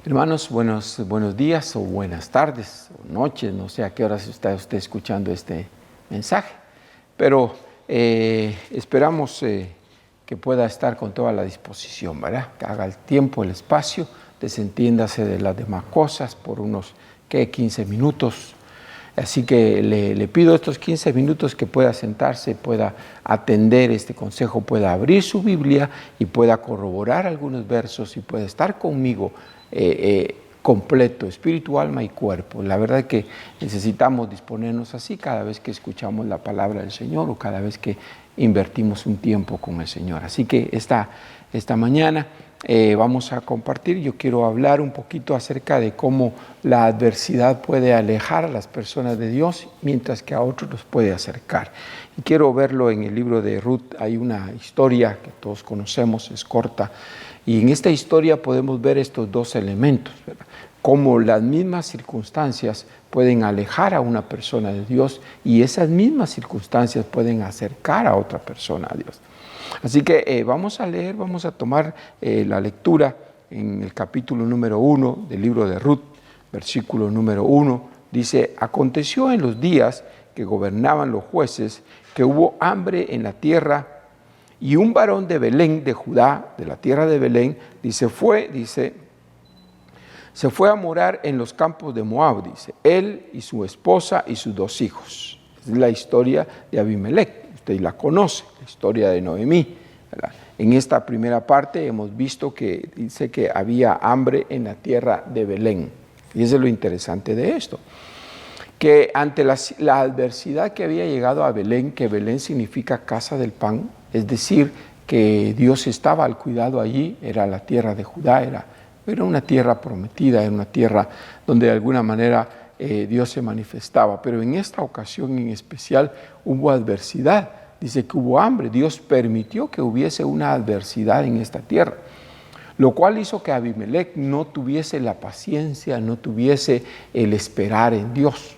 Hermanos, buenos días o buenas tardes o noches, no sé a qué horas está usted escuchando este mensaje, pero esperamos que pueda estar con toda la disposición, ¿verdad? Que haga el tiempo, el espacio, desentiéndase de las demás cosas por unos 15 minutos. Así que le pido estos 15 minutos que pueda sentarse, pueda atender este consejo, pueda abrir su Biblia y pueda corroborar algunos versos y pueda estar conmigo completo, espíritu, alma y cuerpo. La verdad es que necesitamos disponernos así cada vez que escuchamos la palabra del Señor o cada vez que invertimos un tiempo con el Señor. Así que esta mañana vamos a compartir. Yo quiero hablar un poquito acerca de cómo la adversidad puede alejar a las personas de Dios, mientras que a otros los puede acercar. Y quiero verlo en el libro de Ruth. Hay una historia que todos conocemos, es corta, y en esta historia podemos ver estos dos elementos, ¿verdad? Cómo las mismas circunstancias pueden alejar a una persona de Dios y esas mismas circunstancias pueden acercar a otra persona a Dios. Así que vamos a tomar la lectura en el capítulo número 1 del libro de Ruth, versículo número 1. Dice: aconteció en los días que gobernaban los jueces que hubo hambre en la tierra, y un varón de Belén, de Judá, de la tierra de Belén, se fue a morar en los campos de Moab, dice, él y su esposa y sus 2 hijos. Es la historia de Abimelec. Usted la conoce, la historia de Noemí, ¿verdad? En esta primera parte hemos visto que dice que había hambre en la tierra de Belén. Y eso es lo interesante de esto, que ante la adversidad que había llegado a Belén, que Belén significa casa del pan, es decir, que Dios estaba al cuidado allí, era la tierra de Judá, era una tierra prometida, era una tierra donde de alguna manera Dios se manifestaba, pero en esta ocasión en especial hubo adversidad. Dice que hubo hambre. Dios permitió que hubiese una adversidad en esta tierra, lo cual hizo que Abimelec no tuviese la paciencia, no tuviese el esperar en Dios,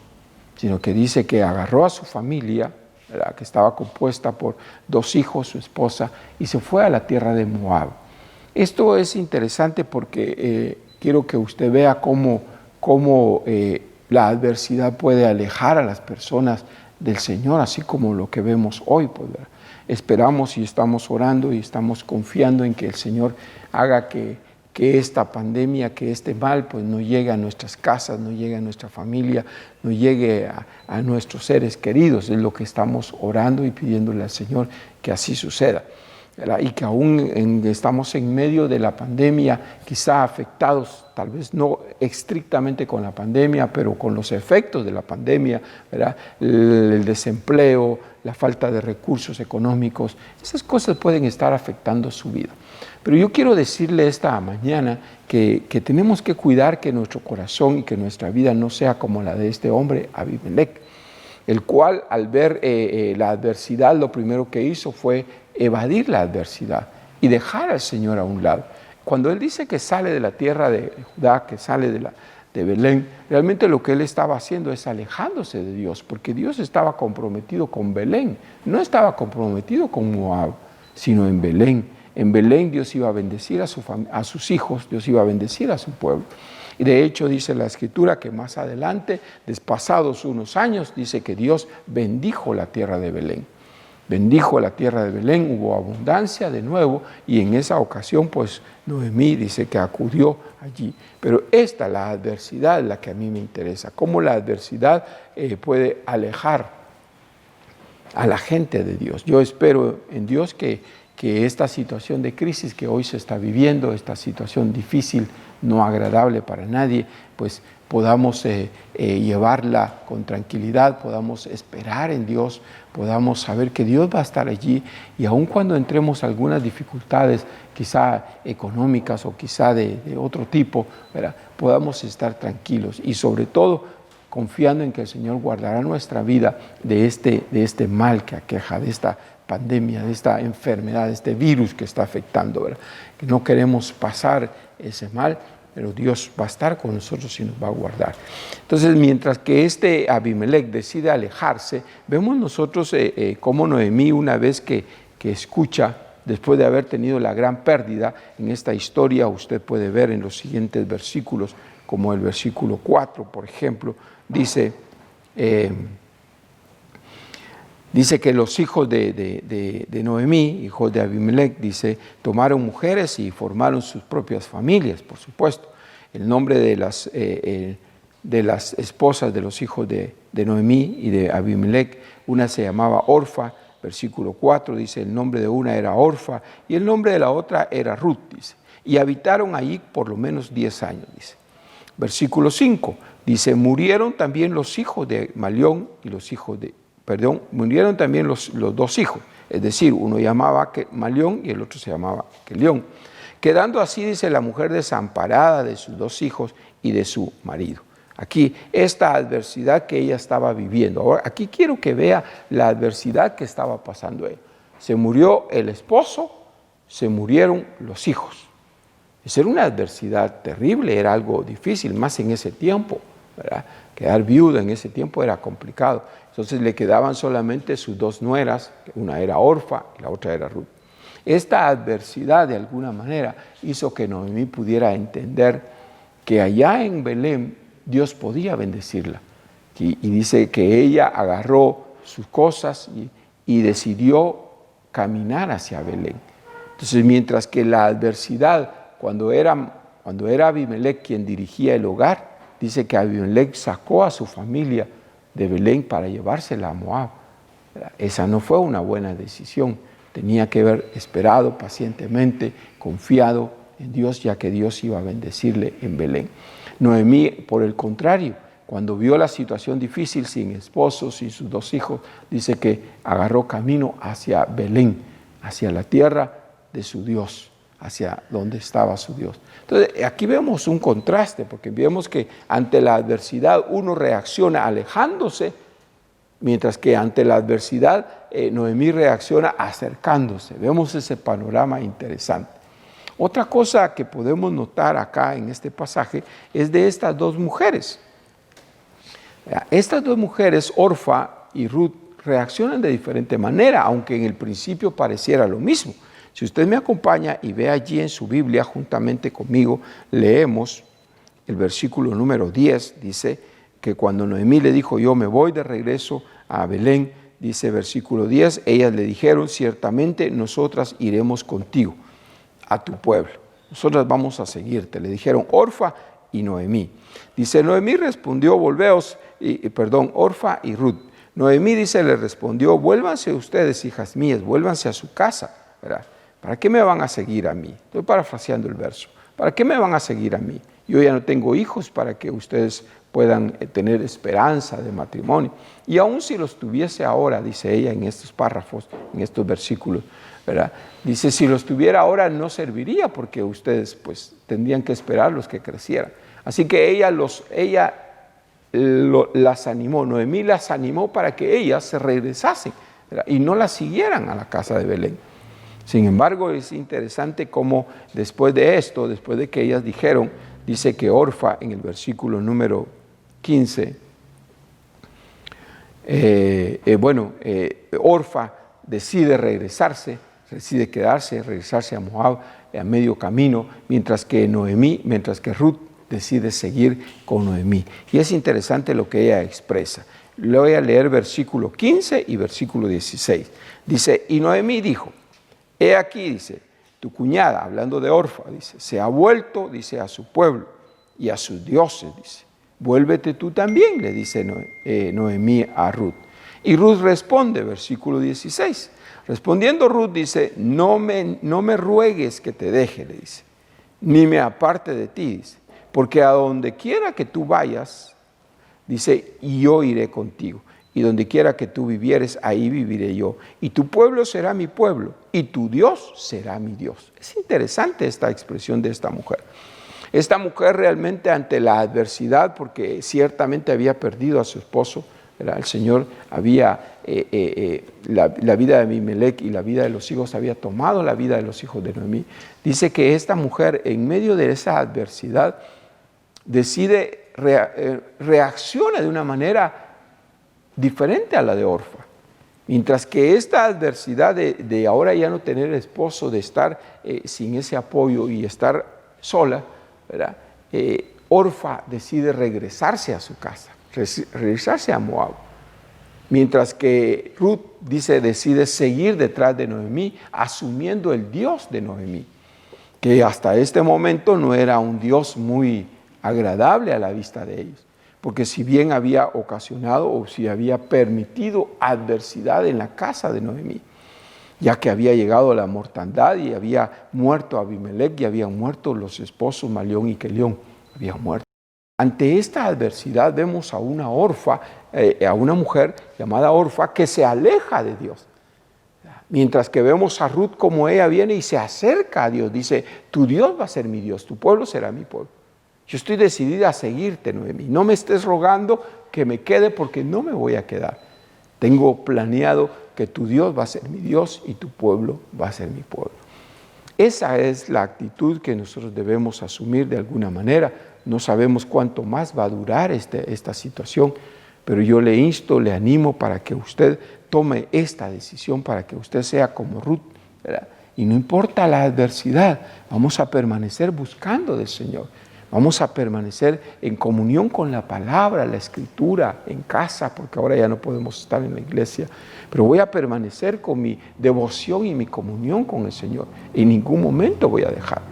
sino que dice que agarró a su familia, ¿verdad?, que estaba compuesta por 2 hijos, su esposa, y se fue a la tierra de Moab. Esto es interesante porque quiero que usted vea cómo la adversidad puede alejar a las personas del Señor, así como lo que vemos hoy. Pues, esperamos y estamos orando y estamos confiando en que el Señor haga que esta pandemia, que este mal, pues no llegue a nuestras casas, no llegue a nuestra familia, no llegue a nuestros seres queridos. Es lo que estamos orando y pidiéndole al Señor que así suceda, ¿verdad? Y que aún estamos en medio de la pandemia, quizá afectados, tal vez no estrictamente con la pandemia, pero con los efectos de la pandemia, ¿verdad? El desempleo, la falta de recursos económicos, esas cosas pueden estar afectando su vida. Pero yo quiero decirle esta mañana que tenemos que cuidar que nuestro corazón y que nuestra vida no sea como la de este hombre, Abimelec, el cual al ver la adversidad, lo primero que hizo fue evadir la adversidad y dejar al Señor a un lado. Cuando él dice que sale de la tierra de Judá, que sale de Belén, realmente lo que él estaba haciendo es alejándose de Dios, porque Dios estaba comprometido con Belén, no estaba comprometido con Moab, sino en Belén. En Belén Dios iba a bendecir a sus hijos, Dios iba a bendecir a su pueblo. Y de hecho dice la Escritura que más adelante, despasados unos años, dice que Dios bendijo la tierra de Belén. Bendijo la tierra de Belén, hubo abundancia de nuevo, y en esa ocasión pues Noemí dice que acudió allí. Pero esta, la adversidad, es la que a mí me interesa, cómo la adversidad puede alejar a la gente de Dios. Yo espero en Dios que esta situación de crisis que hoy se está viviendo, esta situación difícil, no agradable para nadie, pues podamos llevarla con tranquilidad, podamos esperar en Dios, podamos saber que Dios va a estar allí, y aun cuando entremos a algunas dificultades, quizá económicas o quizá de otro tipo, ¿verdad?, podamos estar tranquilos y sobre todo confiando en que el Señor guardará nuestra vida de este mal que aqueja, de esta pandemia, de esta enfermedad, de este virus que está afectando, ¿verdad? Que no queremos pasar ese mal, pero Dios va a estar con nosotros y nos va a guardar. Entonces, mientras que este Abimelec decide alejarse, vemos nosotros cómo Noemí, una vez que escucha después de haber tenido la gran pérdida. En esta historia usted puede ver en los siguientes versículos, como el versículo 4, por ejemplo, dice que los hijos de Noemí, hijos de Abimelec, dice, tomaron mujeres y formaron sus propias familias, por supuesto. El nombre de las esposas de los hijos de Noemí y de Abimelec, una se llamaba Orfa, versículo 4, dice, el nombre de una era Orfa y el nombre de la otra era Ruth, dice, y habitaron allí por lo menos 10 años, dice. Versículo 5, dice, murieron también los hijos de Malión y murieron también los dos hijos, es decir, uno llamaba Malión y el otro se llamaba Quelión, quedando así, dice, la mujer desamparada de sus 2 hijos y de su marido. Aquí, esta adversidad que ella estaba viviendo. Ahora, aquí quiero que vea la adversidad que estaba pasando ella. Se murió el esposo, se murieron los hijos. Esa era una adversidad terrible, era algo difícil, más en ese tiempo, ¿verdad? Quedar viuda en ese tiempo era complicado. Entonces le quedaban solamente sus 2 nueras, una era Orfa y la otra era Ruth. Esta adversidad, de alguna manera, hizo que Noemí pudiera entender que allá en Belén Dios podía bendecirla. Y dice que ella agarró sus cosas y decidió caminar hacia Belén. Entonces, mientras que la adversidad, cuando era Abimelec quien dirigía el hogar, dice que Abimelec sacó a su familia de Belén para llevársela a Moab. Esa no fue una buena decisión. Tenía que haber esperado pacientemente, confiado en Dios, ya que Dios iba a bendecirle en Belén. Noemí, por el contrario, cuando vio la situación difícil, sin esposo, sin sus 2 hijos, dice que agarró camino hacia Belén, hacia la tierra de su Dios, hacia donde estaba su Dios. Entonces, aquí vemos un contraste, porque vemos que ante la adversidad uno reacciona alejándose, mientras que ante la adversidad Noemí reacciona acercándose. Vemos ese panorama interesante. Otra cosa que podemos notar acá en este pasaje es de estas 2 mujeres. Estas 2 mujeres, Orfa y Ruth, reaccionan de diferente manera, aunque en el principio pareciera lo mismo. Si usted me acompaña y ve allí en su Biblia, juntamente conmigo, leemos el versículo número 10, dice que cuando Noemí le dijo, yo me voy de regreso a Belén, dice versículo 10, ellas le dijeron, ciertamente nosotras iremos contigo a tu pueblo. Nosotras vamos a seguirte, le dijeron Orfa y Noemí. Dice, Noemí respondió, Orfa y Ruth. Noemí, dice, le respondió, vuélvanse ustedes, hijas mías, vuélvanse a su casa, ¿verdad? ¿Para qué me van a seguir a mí? Estoy parafraseando el verso. ¿Para qué me van a seguir a mí? Yo ya no tengo hijos para que ustedes puedan tener esperanza de matrimonio. Y aun si los tuviese ahora, dice ella en estos párrafos, en estos versículos, ¿verdad? Dice, si los tuviera ahora no serviría porque ustedes pues tendrían que esperar los que crecieran. Así que las animó, Noemí las animó para que ellas se regresasen, ¿verdad? Y no las siguieran a la casa de Belén. Sin embargo, es interesante cómo después de esto, después de que ellas dijeron, dice que Orfa en el versículo número 15, Orfa decide regresarse, decide regresarse a Moab a medio camino, mientras que Ruth decide seguir con Noemí. Y es interesante lo que ella expresa. Le voy a leer versículo 15 y versículo 16. Dice, y Noemí dijo, he aquí, dice, tu cuñada, hablando de Orfa, dice, se ha vuelto, dice, a su pueblo y a sus dioses, dice. Vuélvete tú también, le dice Noemí a Ruth. Y Ruth responde, versículo 16. Respondiendo Ruth dice, no me ruegues que te deje, le dice, ni me aparte de ti, dice, porque a donde quiera que tú vayas, dice, yo iré contigo. Y donde quiera que tú vivieres, ahí viviré yo. Y tu pueblo será mi pueblo, y tu Dios será mi Dios. Es interesante esta expresión de esta mujer. Esta mujer realmente ante la adversidad, porque ciertamente había perdido a su esposo, ¿verdad? El Señor había, la vida de Abimelec y la vida de los hijos había tomado la vida de los hijos de Noemí. Dice que esta mujer en medio de esa adversidad reacciona de una manera diferente a la de Orfa. Mientras que esta adversidad de ahora ya no tener esposo, de estar sin ese apoyo y estar sola, ¿verdad? Orfa decide regresarse a su casa, regresarse a Moab. Mientras que Ruth decide seguir detrás de Noemí, asumiendo el Dios de Noemí, que hasta este momento no era un Dios muy agradable a la vista de ellos, porque si bien había ocasionado o si había permitido adversidad en la casa de Noemí, ya que había llegado la mortandad y había muerto Abimelech y habían muerto los esposos Malión y Quelión, habían muerto. Ante esta adversidad vemos a una Orfa, a una mujer llamada Orfa que se aleja de Dios. Mientras que vemos a Ruth como ella viene y se acerca a Dios, dice, tu Dios va a ser mi Dios, tu pueblo será mi pueblo. Yo estoy decidida a seguirte, Noemí. No me estés rogando que me quede porque no me voy a quedar. Tengo planeado que tu Dios va a ser mi Dios y tu pueblo va a ser mi pueblo. Esa es la actitud que nosotros debemos asumir de alguna manera. No sabemos cuánto más va a durar esta situación, pero yo le insto, le animo para que usted tome esta decisión, para que usted sea como Ruth, ¿verdad? Y no importa la adversidad, vamos a permanecer buscando del Señor. Vamos a permanecer en comunión con la palabra, la escritura, en casa, porque ahora ya no podemos estar en la iglesia. Pero voy a permanecer con mi devoción y mi comunión con el Señor. En ningún momento voy a dejar.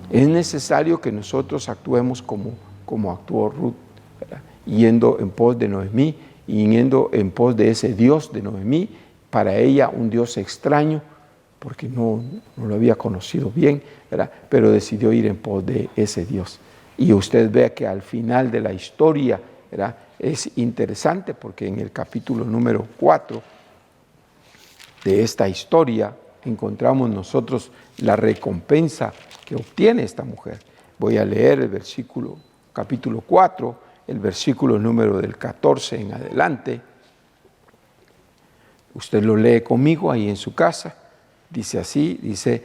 Es necesario que nosotros actuemos como actuó Ruth, ¿verdad? Yendo en pos de Noemí y yendo en pos de ese Dios de Noemí, para ella un Dios extraño, porque no lo había conocido bien, ¿verdad? Pero decidió ir en pos de ese Dios. Y usted ve que al final de la historia, ¿verdad? Es interesante porque en el capítulo número 4 de esta historia encontramos nosotros la recompensa que obtiene esta mujer. Voy a leer el capítulo 4, el versículo número del 14 en adelante. Usted lo lee conmigo ahí en su casa. Dice así, dice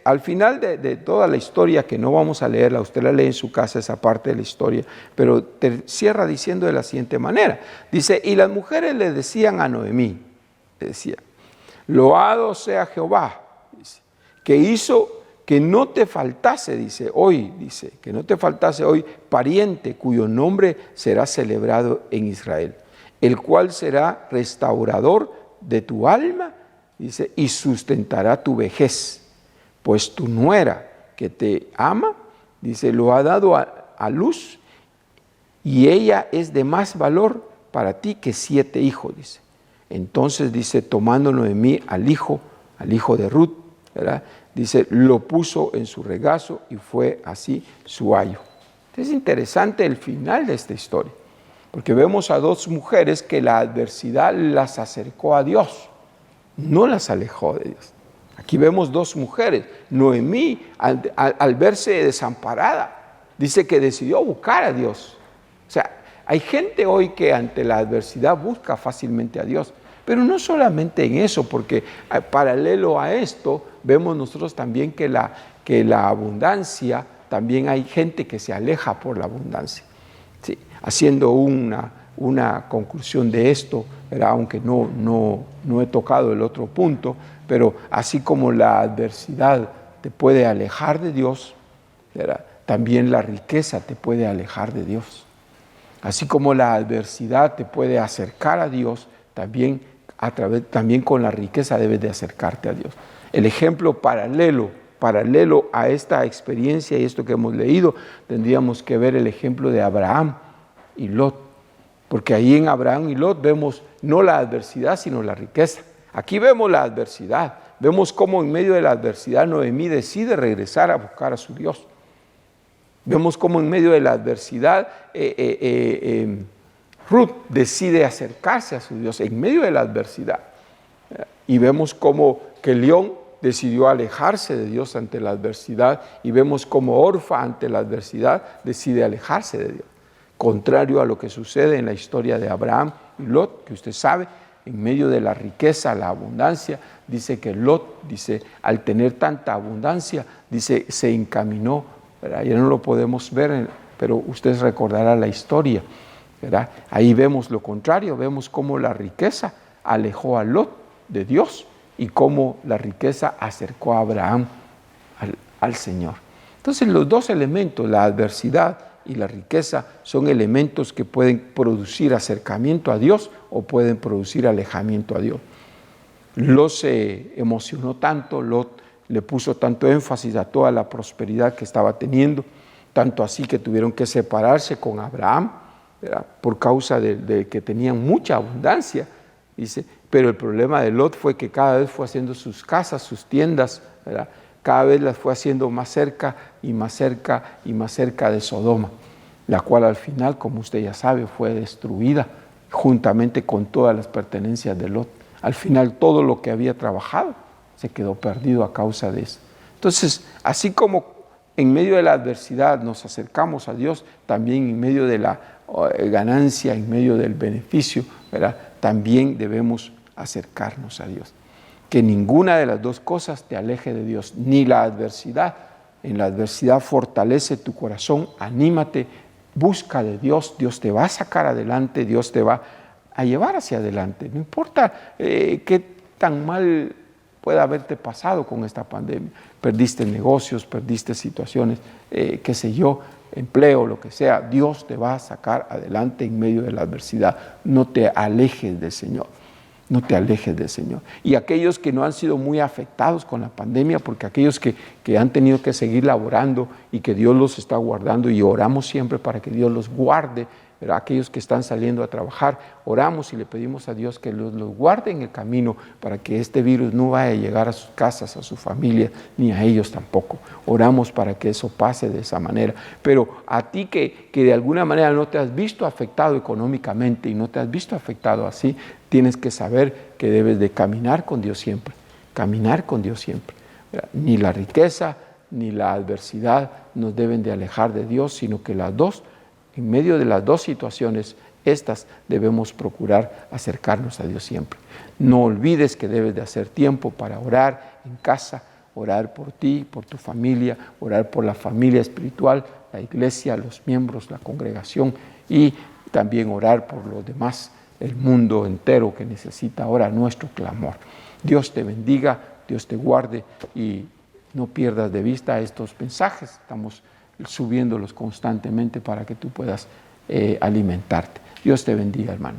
al final de toda la historia, que no vamos a leerla, usted la lee en su casa esa parte de la historia, pero cierra diciendo de la siguiente manera. Dice, y las mujeres le decían a Noemí, le decía, loado sea Jehová, dice, que hizo que no te faltase, dice, que no te faltase hoy pariente cuyo nombre será celebrado en Israel, el cual será restaurador de tu alma, dice, y sustentará tu vejez, pues tu nuera que te ama, dice, lo ha dado a luz, y ella es de más valor para ti que 7 hijos, dice. Entonces, dice, tomando Noemí al hijo de Ruth, ¿verdad? Dice, lo puso en su regazo y fue así su ayo. Es interesante el final de esta historia, porque vemos a 2 mujeres que la adversidad las acercó a Dios, no las alejó de Dios. Aquí vemos 2 mujeres. Noemí, al verse desamparada, dice que decidió buscar a Dios. O sea, hay gente hoy que ante la adversidad busca fácilmente a Dios, pero no solamente en eso, porque paralelo a esto, vemos nosotros también que la abundancia, también hay gente que se aleja por la abundancia. Sí, haciendo una conclusión de esto, ¿verdad? Aunque no he tocado el otro punto, pero así como la adversidad te puede alejar de Dios, ¿verdad? También la riqueza te puede alejar de Dios. Así como la adversidad te puede acercar a Dios, también con la riqueza debes de acercarte a Dios. El ejemplo paralelo a esta experiencia y esto que hemos leído, tendríamos que ver el ejemplo de Abraham y Lot, porque ahí en Abraham y Lot vemos no la adversidad, sino la riqueza. Aquí vemos la adversidad, vemos cómo en medio de la adversidad Noemí decide regresar a buscar a su Dios. Vemos cómo en medio de la adversidad Ruth decide acercarse a su Dios en medio de la adversidad. Y vemos cómo Quelión decidió alejarse de Dios ante la adversidad, y vemos cómo Orfa ante la adversidad decide alejarse de Dios. Contrario a lo que sucede en la historia de Abraham y Lot, que usted sabe, en medio de la riqueza, la abundancia, dice que Lot, dice, al tener tanta abundancia, dice, se encaminó, ¿verdad? Ya no lo podemos ver, pero usted recordará la historia, ¿verdad? Ahí vemos lo contrario, vemos cómo la riqueza alejó a Lot de Dios y cómo la riqueza acercó a Abraham al Señor. Entonces los dos elementos, la adversidad y la riqueza, son elementos que pueden producir acercamiento a Dios o pueden producir alejamiento a Dios. Lot se emocionó tanto, Lot le puso tanto énfasis a toda la prosperidad que estaba teniendo, tanto así que tuvieron que separarse con Abraham, ¿verdad?, por causa de que tenían mucha abundancia, dice. Pero el problema de Lot fue que cada vez fue haciendo sus casas, sus tiendas, ¿verdad?, cada vez las fue haciendo más cerca y más cerca y más cerca de Sodoma, la cual al final, como usted ya sabe, fue destruida juntamente con todas las pertenencias de Lot. Al final todo lo que había trabajado se quedó perdido a causa de eso. Entonces, así como en medio de la adversidad nos acercamos a Dios, también en medio de la ganancia, en medio del beneficio, ¿verdad?, también debemos acercarnos a Dios. Que ninguna de las dos cosas te aleje de Dios, ni la adversidad. En la adversidad fortalece tu corazón, anímate, busca de Dios, Dios te va a sacar adelante, Dios te va a llevar hacia adelante. No importa qué tan mal pueda haberte pasado con esta pandemia. Perdiste negocios, perdiste situaciones, qué sé yo, empleo, lo que sea. Dios te va a sacar adelante en medio de la adversidad. No te alejes del Señor. No te alejes del Señor. Y aquellos que no han sido muy afectados con la pandemia, porque aquellos que han tenido que seguir laborando y que Dios los está guardando, y oramos siempre para que Dios los guarde, ¿verdad?, aquellos que están saliendo a trabajar, oramos y le pedimos a Dios que los guarde en el camino para que este virus no vaya a llegar a sus casas, a su familia, ni a ellos tampoco. Oramos para que eso pase de esa manera. Pero a ti que de alguna manera no te has visto afectado económicamente y no te has visto afectado así, tienes que saber que debes de caminar con Dios siempre, caminar con Dios siempre. Ni la riqueza ni la adversidad nos deben de alejar de Dios, sino que las dos, en medio de las dos situaciones, estas debemos procurar acercarnos a Dios siempre. No olvides que debes de hacer tiempo para orar en casa, orar por ti, por tu familia, orar por la familia espiritual, la iglesia, los miembros, la congregación, y también orar por los demás, el mundo entero que necesita ahora nuestro clamor. Dios te bendiga, Dios te guarde y no pierdas de vista estos mensajes. Estamos subiéndolos constantemente para que tú puedas alimentarte. Dios te bendiga, hermano.